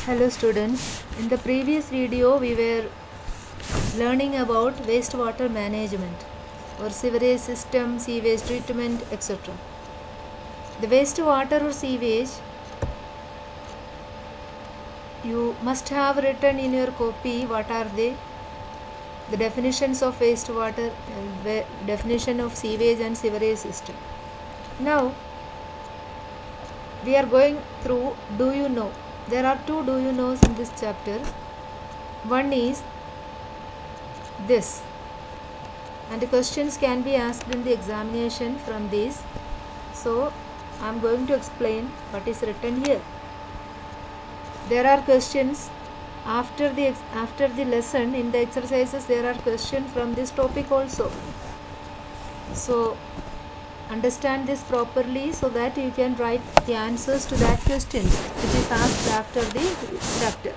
Hello students, in the previous video we were learning about wastewater management or sewerage system, sewage treatment, etc. The wastewater or sewage you must have written in your copy what are they, the definitions of wastewater, definition of sewage and sewerage system. Now we are going through do you know. There are two do you knows in this chapter. One is this, and the questions can be asked in the examination from this. So I am going to explain what is written here. There are questions after the lesson. In the exercises there are questions from this topic also. So understand this properly so that you can write the answers to that questions which is asked after the chapter.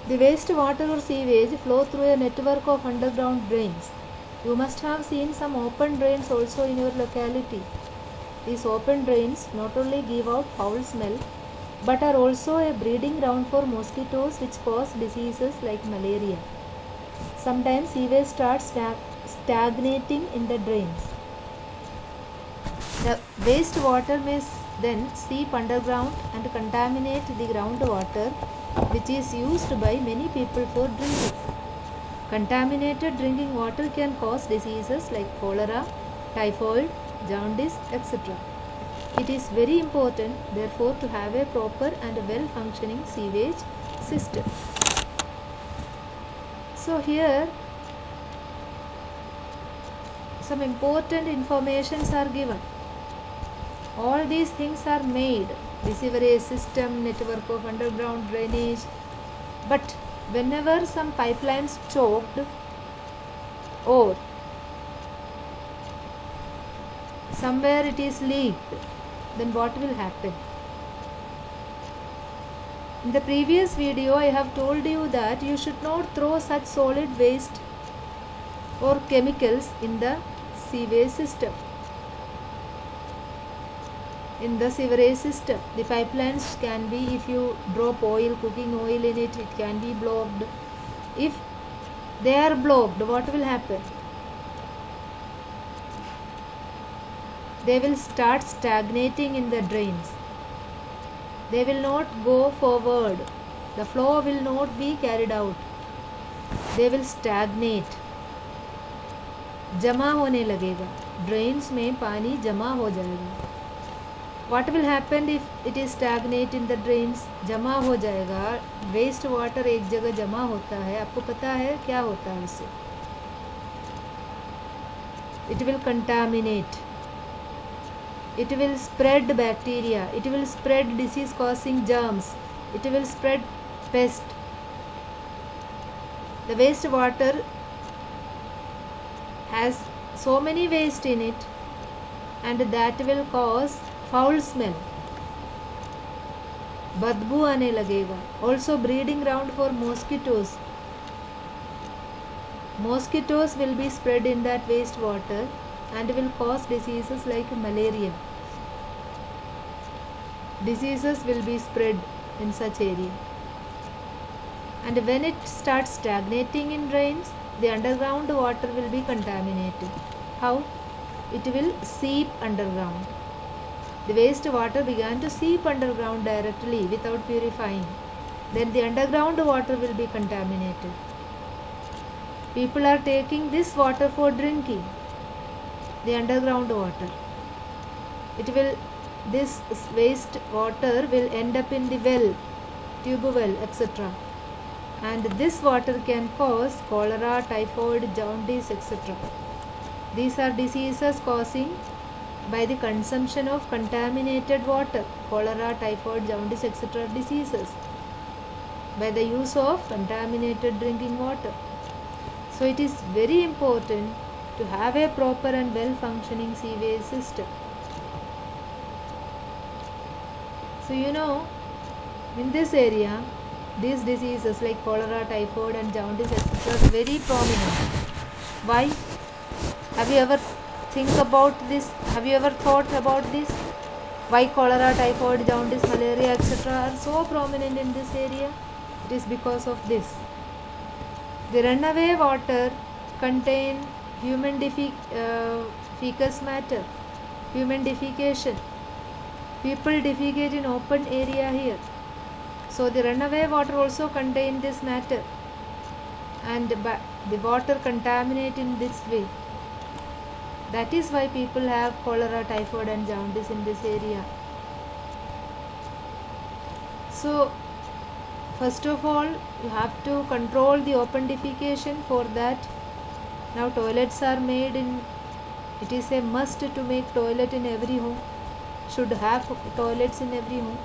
The wastewater or sewage flow through a network of underground drains. You must have seen some open drains also in your locality. These open drains not only give out foul smell but are also a breeding ground for mosquitoes which cause diseases like malaria. Sometimes sewage starts stagnating in the drains. The wastewater may then seep underground and contaminate the groundwater which is used by many people for drinking. Contaminated drinking water can cause diseases like cholera, typhoid, jaundice, etc. It is very important therefore to have a proper and well functioning sewage system. So here some important informations are given. All these things are made, the sewerage system, network of underground drainage, but whenever some pipelines choked or somewhere it is leaked, then what will happen? In the previous video I have told you that you should not throw such solid waste or chemicals in the sewage system. In the sewerage system, the pipelines can be, if you drop oil, cooking oil in it, it can be blocked. If they are blocked, what will happen? They will start stagnating in the drains. They will not go forward. The flow will not be carried out. They will stagnate. जमा होने लगेगा. Drains में पानी जमा हो जाएगा. What will happen if it is stagnate in the drains? जमा हो जाएगा. वेस्ट वाटर एक जगह जमा होता है. आपको पता है क्या होता है उससे? It will contaminate. It will spread bacteria. It will spread disease causing germs. It will spread pest. The waste water has so many waste in it and that will cause foul smell. बदबू आने लगेगा. Also breeding ground for mosquitoes. Mosquitoes will be spread in that waste water and will cause diseases like malaria. Diseases will be spread in such area. And when it starts stagnating in drains, the underground water will be contaminated. How? It will seep underground. The waste water began to seep underground directly without purifying. Then the underground water will be contaminated. People are taking this water for drinking. The underground water. This waste water will end up in the well, tube well, etc. And this water can cause cholera, typhoid, jaundice, etc. These are diseases causing by the consumption of contaminated water, cholera, typhoid, jaundice, etc. diseases by the use of contaminated drinking water. So it is very important to have a proper and well functioning sewage system. So you know, in this area these diseases like cholera, typhoid and jaundice etc. are very prominent. Why? Have you ever thought about this? Why cholera, typhoid, jaundice, malaria, etc. are so prominent in this area? It is because of this. The runaway water contain human fecal matter, human defecation. People defecate in open area here. So the runaway water also contain this matter, and the water contaminate in this way. That is why people have cholera, typhoid and jaundice in this area. So first of all, you have to control the open defecation. For that, now toilets are made in, it is a must to make toilet in every home, should have toilets in every home.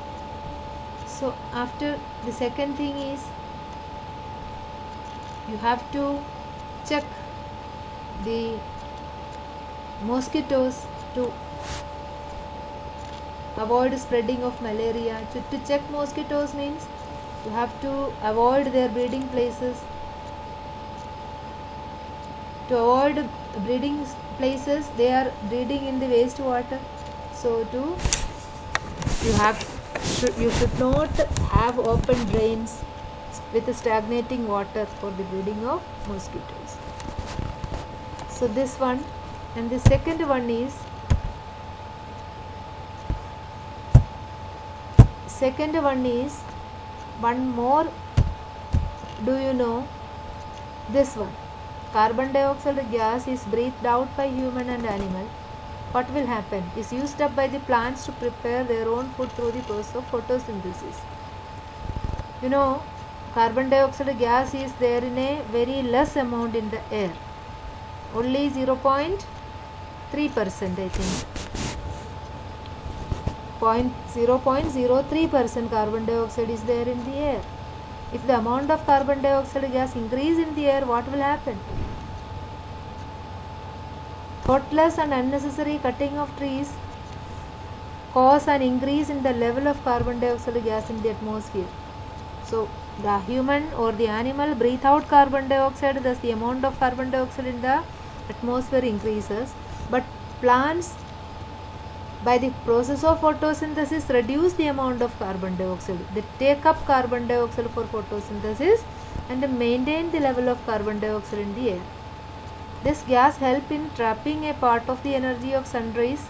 So after, the second thing is, you have to check the mosquitoes to avoid spreading of malaria. To check mosquitoes means you have to avoid their breeding places. To avoid breeding places, they are breeding in the wastewater. So you should not have open drains with stagnating water for the breeding of mosquitoes. So this one, and the second one is, one more. Do you know this one? Carbon dioxide gas is breathed out by human and animal. What will happen? Is used up by the plants to prepare their own food through the process of photosynthesis. You know, carbon dioxide gas is there in a very less amount in the air, only 0.3%, I think. 0.03% carbon dioxide is there in the air. If the amount of carbon dioxide gas increase in the air, what will happen? Thoughtless and unnecessary cutting of trees cause an increase in the level of carbon dioxide gas in the atmosphere. So the human or the animal breathe out carbon dioxide, thus the amount of carbon dioxide in the atmosphere increases. But plants, by the process of photosynthesis, reduce the amount of carbon dioxide. They take up carbon dioxide for photosynthesis and maintain the level of carbon dioxide in the air. This gas helps in trapping a part of the energy of sun rays.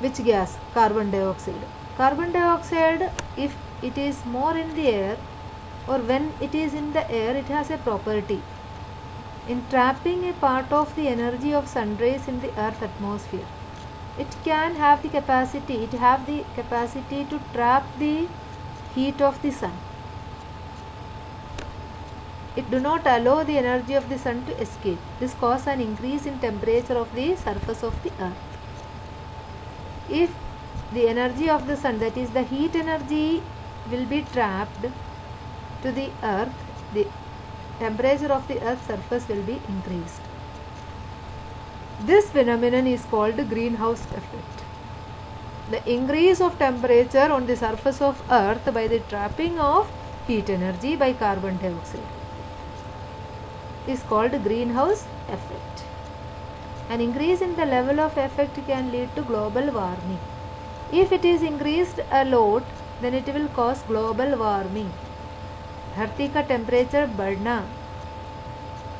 Which gas? Carbon dioxide. Carbon dioxide, if it is more in the air or when it is in the air, it has a property in trapping a part of the energy of sun rays in the earth atmosphere. It can have the capacity, to trap the heat of the sun. It do not allow the energy of the sun to escape. This causes an increase in temperature of the surface of the earth. If the energy of the sun, that is the heat energy, will be trapped to the earth, the temperature of the earth's surface will be increased. This phenomenon is called greenhouse effect. The increase of temperature on the surface of earth by the trapping of heat energy by carbon dioxide is called greenhouse effect. An increase in the level of effect can lead to global warming. If it is increased a lot, then it will cause global warming. धरती का temperature बढ़ना,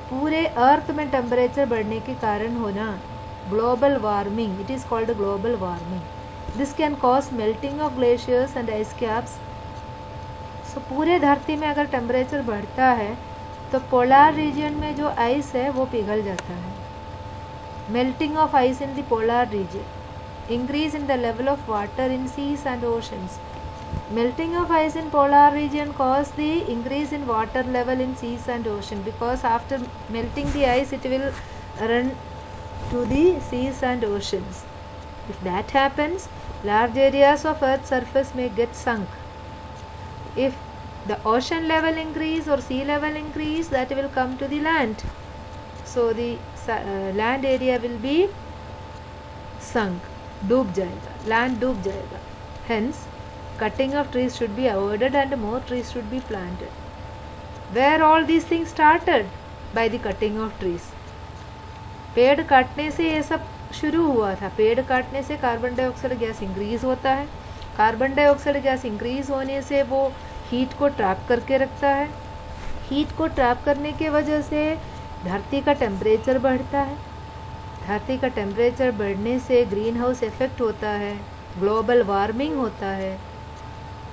पूरे अर्थ में temperature बढ़ने के कारण होना, global warming, it is called global warming. This can cause melting of glaciers and ice caps. So पूरे धरती में अगर टेम्परेचर बढ़ता है तो पोलार रीजन में जो आइस है वो पिघल जाता है. Melting of ice in the polar reason, increase in the level of water in seas and oceans. Melting of ice in polar region causes the increase in water level in seas and ocean, because after melting the ice it will run to the seas and oceans. If that happens, large areas of earth's surface may get sunk. If the ocean level increase or sea level increase, that will come to the land. So the land area will be sunk, डूब जाएगा, land डूब जाएगा. Hence, cutting of trees should be avoided and more trees should be planted. Where all these things started? By the cutting of trees. पेड़ काटने से ये सब शुरू हुआ था? पेड़ काटने से कार्बन डाइऑक्साइड गैस इंक्रीज होता है। कार्बन डाइऑक्साइड गैस इंक्रीज होने से वो हीट को ट्रैप करके रखता है। हीट को ट्रैप करने की वजह से धरती का टेम्परेचर बढ़ता है। धरती का टेम्परेचर बढ़ने से ग्रीन हाउस इफेक्ट होता है, ग्लोबल वार्मिंग होता है।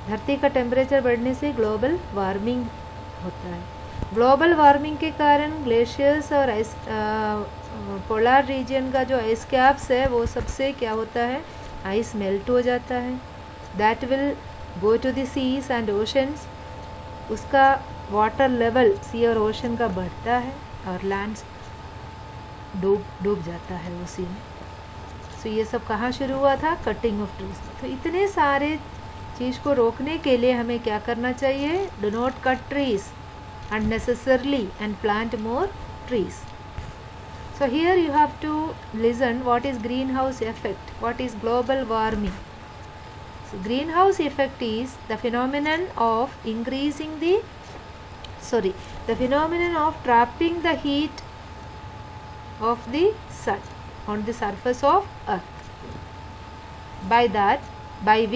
धरती का टेम्परेचर बढ़ने से ग्लोबल वार्मिंग होता है। ग्लोबल वार्मिंग के कारण ग्लेशियर्स और आइस पोलर रीजन का जो आइस कैप्स है वो सबसे क्या होता है, आइस मेल्ट हो जाता है। That will go to the seas and oceans. उसका वाटर लेवल सी और ओशन का बढ़ता है और लैंड डूब जाता है उसी में। सो ये सब कहाँ शुरू हुआ था? Cutting of trees. तो इतने सारे चीज़ को रोकने के लिए हमें क्या करना चाहिए? Do not cut trees unnecessarily and plant more trees. So here you have to listen what is greenhouse effect, what is global warming. So greenhouse effect is the phenomenon of phenomenon of trapping the heat of the sun on the surface of earth, by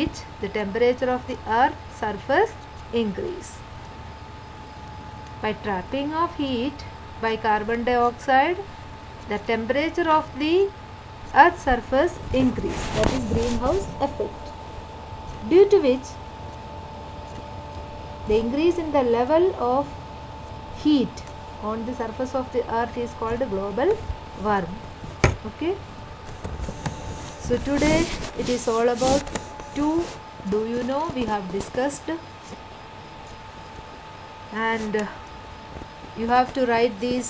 which the temperature of the earth surface increase. By trapping of heat by carbon dioxide, the temperature of the earth's surface increase. That is greenhouse effect, due to which the increase in the level of heat on the surface of the earth is called global warming. Okay, so today it is all about two do you know we have discussed, and you have to write these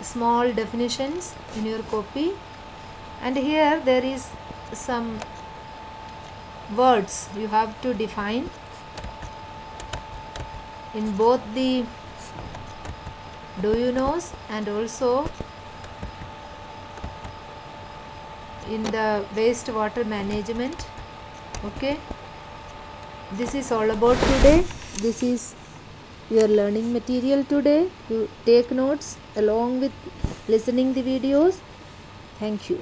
small definitions in your copy. And here there is some words you have to define in both the do you knows and also in the wastewater management. Okay, this is all about today. This is your learning material today. You take notes along with listening the videos. Thank you.